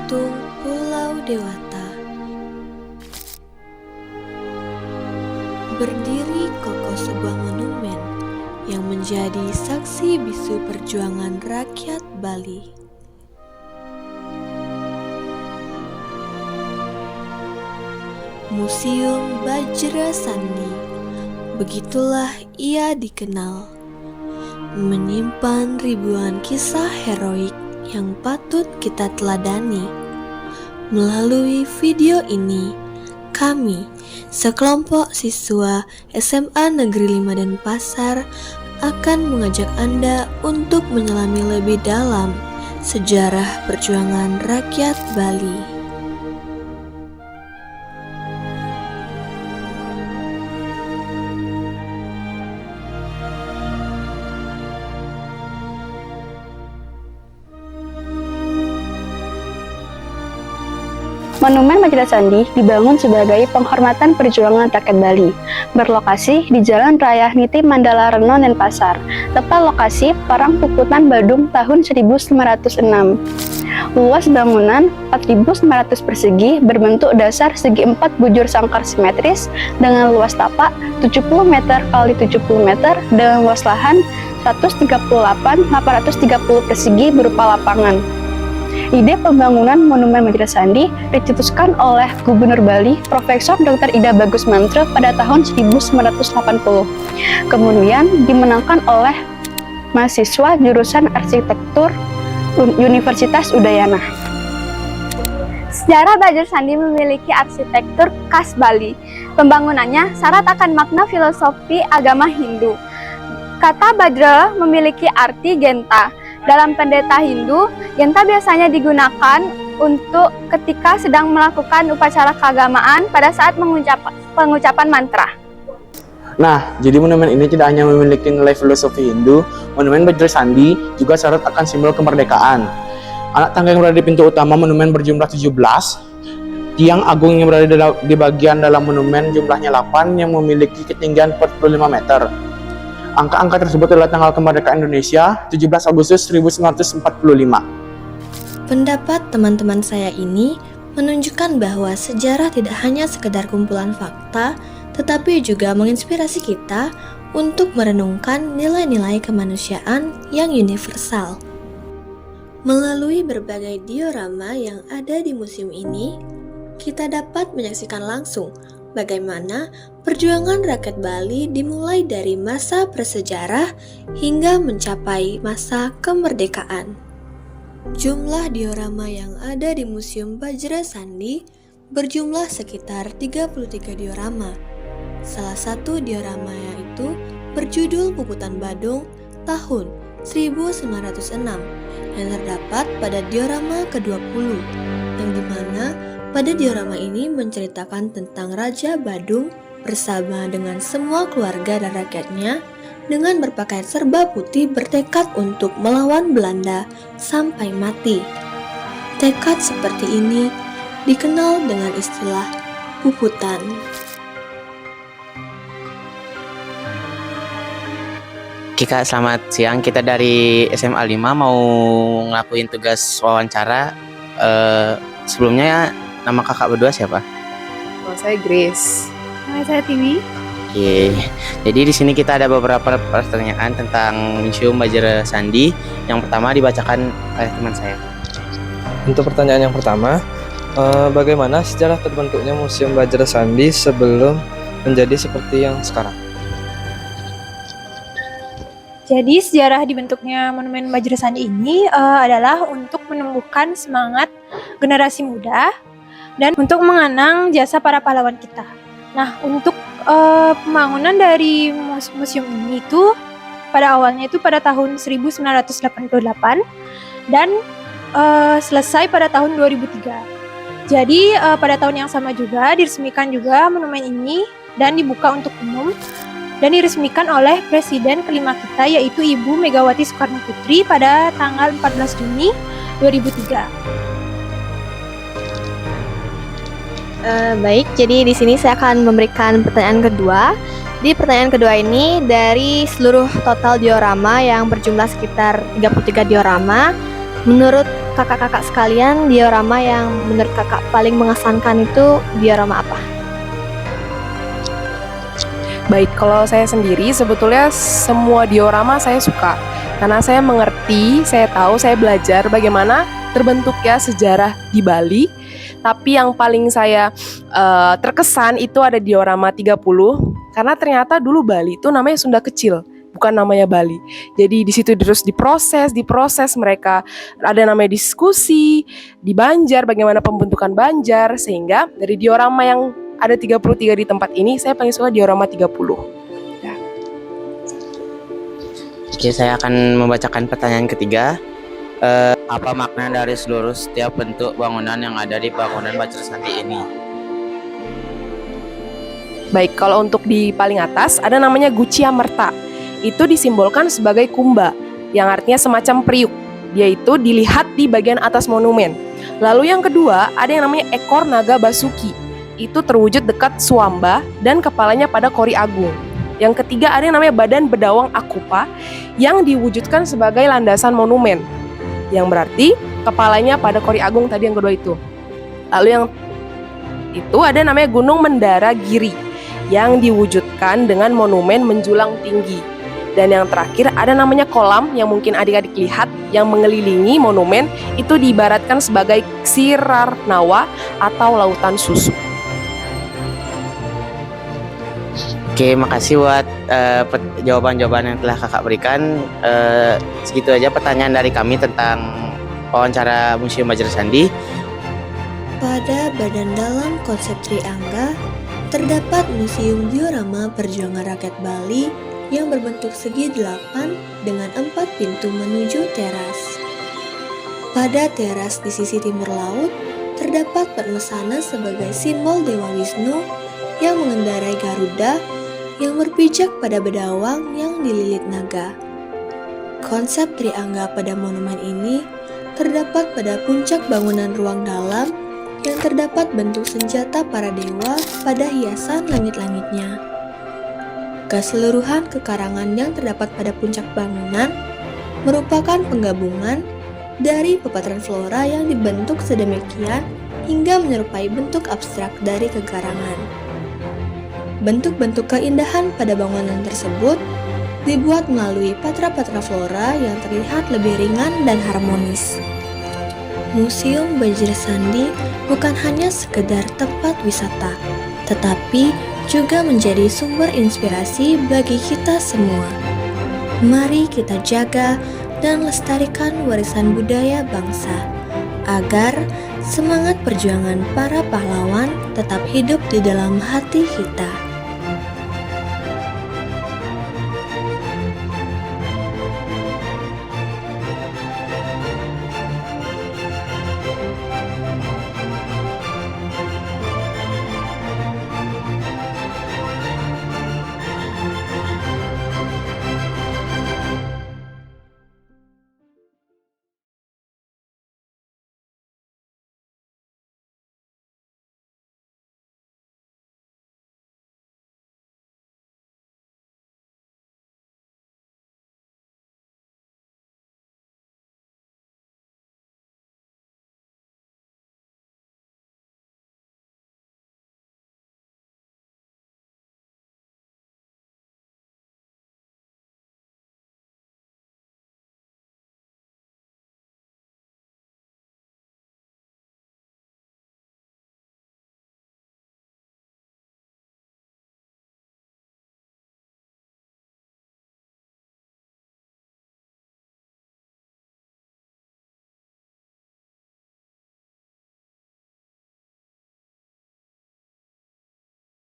Patung Pulau Dewata. Berdiri kokoh sebuah monumen yang menjadi saksi bisu perjuangan rakyat Bali. Museum Bajra Sandi, begitulah ia dikenal, menyimpan ribuan kisah heroik yang patut kita teladani. Melalui video ini, kami, sekelompok siswa SMA Negeri 5 Denpasar, akan mengajak Anda untuk menyelami lebih dalam sejarah perjuangan rakyat Bali. Monumen Bajra Sandi dibangun sebagai penghormatan perjuangan rakyat Bali, berlokasi di Jalan Raya Niti Mandala Reno Denpasar, tepat lokasi Perang Puputan Badung tahun 1906. Luas bangunan 4.900 persegi berbentuk dasar segi 4 bujur sangkar simetris dengan luas tapak 70 meter x 70 meter dengan luas lahan 138.830 persegi berupa lapangan. Ide pembangunan Monumen Bajra Sandi dicetuskan oleh Gubernur Bali Profesor Dr. Ida Bagus Mantra pada tahun 1980. Kemudian dimenangkan oleh mahasiswa jurusan arsitektur Universitas Udayana. Sejarah Bajra Sandi memiliki arsitektur khas Bali. Pembangunannya syarat akan makna filosofi agama Hindu. Kata Bajra memiliki arti genta. Dalam pendeta Hindu, genta biasanya digunakan untuk ketika sedang melakukan upacara keagamaan pada saat pengucapan mantra. Nah, jadi monumen ini tidak hanya memiliki nilai filosofi Hindu, Monumen Bajra Sandi juga syarat akan simbol kemerdekaan. Anak tangga yang berada di pintu utama monumen berjumlah 17, tiang agung yang berada di bagian dalam monumen jumlahnya 8 yang memiliki ketinggian 45 meter. Angka-angka tersebut adalah tanggal kemerdekaan Indonesia, 17 Agustus 1945. Pendapat teman-teman saya ini menunjukkan bahwa sejarah tidak hanya sekedar kumpulan fakta, tetapi juga menginspirasi kita untuk merenungkan nilai-nilai kemanusiaan yang universal. Melalui berbagai diorama yang ada di museum ini, kita dapat menyaksikan langsung bagaimana perjuangan rakyat Bali dimulai dari masa prasejarah hingga mencapai masa kemerdekaan. Jumlah diorama yang ada di Museum Bajra Sandi berjumlah sekitar 33 diorama. Salah satu diorama yaitu berjudul Puputan Badung tahun 1906 yang terdapat pada diorama ke-20, yang dimana pada diorama ini menceritakan tentang Raja Badung bersama dengan semua keluarga dan rakyatnya dengan berpakaian serba putih bertekad untuk melawan Belanda sampai mati. Tekad seperti ini dikenal dengan istilah puputan. Kak, selamat siang. Kita dari SMA 5 mau ngelakuin tugas wawancara. Sebelumnya nama kakak berdua siapa? Saya Grace. Saya Tiwi. Oke. Jadi di sini kita ada beberapa pertanyaan tentang Museum Bajra Sandi. Yang pertama dibacakan oleh teman saya. Untuk pertanyaan yang pertama, bagaimana sejarah terbentuknya Museum Bajra Sandi sebelum menjadi seperti yang sekarang? Jadi sejarah dibentuknya Monumen Bajra Sandi ini adalah untuk menumbuhkan semangat generasi muda dan untuk mengenang jasa para pahlawan kita. Nah, untuk pembangunan dari museum ini itu pada awalnya itu pada tahun 1988 dan selesai pada tahun 2003. Jadi pada tahun yang sama juga diresmikan juga monumen ini dan dibuka untuk umum dan diresmikan oleh Presiden kelima kita yaitu Ibu Megawati Soekarno Putri pada tanggal 14 Juni 2003. Baik, jadi di sini saya akan memberikan pertanyaan kedua. Di pertanyaan kedua ini dari seluruh total diorama yang berjumlah sekitar 33 diorama, menurut kakak-kakak sekalian, diorama yang menurut kakak paling mengesankan itu diorama apa? Baik, kalau saya sendiri sebetulnya semua diorama saya suka. Karena saya mengerti, saya tahu, saya belajar bagaimana terbentuknya sejarah di Bali. Tapi yang paling saya terkesan itu ada diorama 30. Karena ternyata dulu Bali itu namanya Sunda Kecil, bukan namanya Bali. Jadi di situ terus diproses mereka. Ada namanya diskusi, di Banjar, bagaimana pembentukan Banjar. Sehingga dari diorama yang ada 33 di tempat ini, saya paling suka diorama 30. Oke, saya akan membacakan pertanyaan ketiga. Apa makna dari seluruh setiap bentuk bangunan yang ada di bangunan Vajrasandi ini? Baik, kalau untuk di paling atas ada namanya Gucia Merta. Itu disimbolkan sebagai kumba, yang artinya semacam periuk. Dia itu dilihat di bagian atas monumen. Lalu yang kedua ada yang namanya ekor naga Basuki. Itu terwujud dekat Suamba dan kepalanya pada Kori Agung. Yang ketiga ada yang namanya badan bedawang Akupa yang diwujudkan sebagai landasan monumen, yang berarti kepalanya pada Kori Agung tadi yang kedua itu. Lalu yang itu ada namanya Gunung Mendara Giri yang diwujudkan dengan monumen menjulang tinggi. Dan yang terakhir ada namanya kolam yang mungkin adik-adik lihat yang mengelilingi monumen, itu diibaratkan sebagai Ksirar Nawa atau lautan susu. Oke, makasih buat jawaban-jawaban yang telah kakak berikan. Segitu aja pertanyaan dari kami tentang wawancara Museum Vajrasandi. Pada badan dalam konsep Triangga, terdapat Museum Diorama Perjuangan Rakyat Bali yang berbentuk segi 8 dengan 4 pintu menuju teras. Pada teras di sisi timur laut, terdapat Padmasana sebagai simbol Dewa Wisnu yang mengendarai Garuda yang berpijak pada bedawang yang dililit naga. Konsep Triangga pada monumen ini terdapat pada puncak bangunan ruang dalam yang terdapat bentuk senjata para dewa pada hiasan langit-langitnya. Keseluruhan kekarangan yang terdapat pada puncak bangunan merupakan penggabungan dari pepataran flora yang dibentuk sedemikian hingga menyerupai bentuk abstrak dari kekarangan. Bentuk-bentuk keindahan pada bangunan tersebut dibuat melalui patra-patra flora yang terlihat lebih ringan dan harmonis. Museum Vajrasandi bukan hanya sekedar tempat wisata, tetapi juga menjadi sumber inspirasi bagi kita semua. Mari kita jaga dan lestarikan warisan budaya bangsa, agar semangat perjuangan para pahlawan tetap hidup di dalam hati kita.